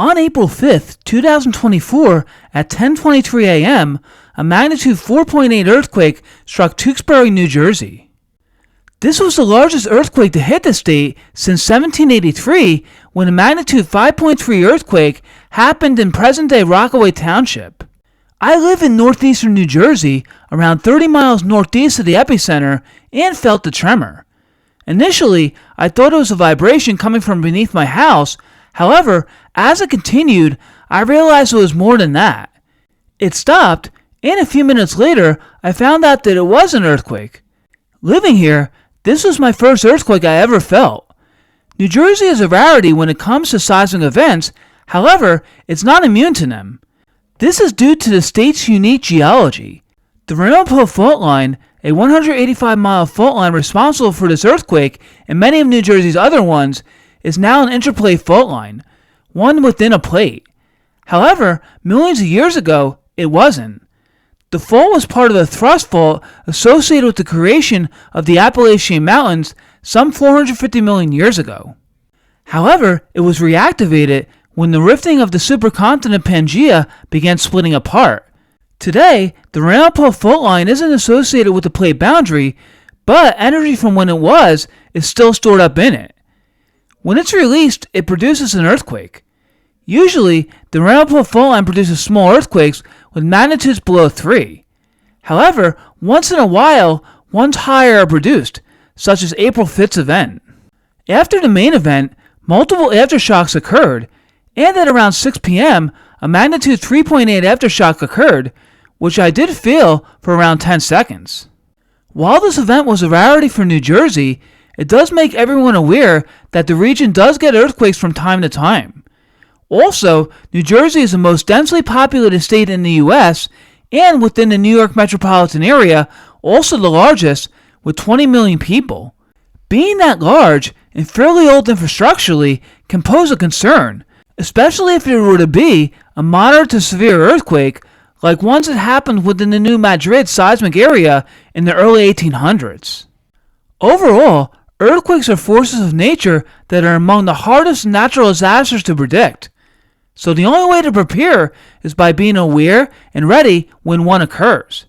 On April 5th, 2024, at 10:23 a.m., a magnitude 4.8 earthquake struck Tewksbury, New Jersey. This was the largest earthquake to hit the state since 1783, when a magnitude 5.3 earthquake happened in present-day Rockaway Township. I live in northeastern New Jersey, around 30 miles northeast of the epicenter, and felt the tremor. Initially, I thought it was a vibration coming from beneath my house. However, as it continued, I realized it was more than that. It stopped, and a few minutes later, I found out that it was an earthquake. Living here, this was my first earthquake I ever felt. New Jersey is a rarity when it comes to seismic events. However, it's not immune to them. This is due to the state's unique geology. The Ramapo fault line, a 185-mile fault line responsible for this earthquake and many of New Jersey's other ones, is now an interplate fault line, one within a plate. However, millions of years ago, it wasn't. The fault was part of the thrust fault associated with the creation of the Appalachian Mountains some 450 million years ago. However, it was reactivated when the rifting of the supercontinent Pangaea began splitting apart. Today, the Ramapo fault line isn't associated with the plate boundary, but energy from when it was is still stored up in it. When it's released, it produces an earthquake. Usually, the Ramapo fault line produces small earthquakes with magnitudes below 3. However, once in a while, ones higher are produced, such as April 5th's event. After the main event, multiple aftershocks occurred, and at around 6 p.m., a magnitude 3.8 aftershock occurred, which I did feel for around 10 seconds. While this event was a rarity for New Jersey, it does make everyone aware that the region does get earthquakes from time to time. Also, New Jersey is the most densely populated state in the U.S., and within the New York metropolitan area, also the largest, with 20 million people. Being that large and fairly old infrastructurally can pose a concern, especially if there were to be a moderate to severe earthquake like ones that happened within the New Madrid seismic area in the early 1800s. Overall, earthquakes are forces of nature that are among the hardest natural disasters to predict. So the only way to prepare is by being aware and ready when one occurs.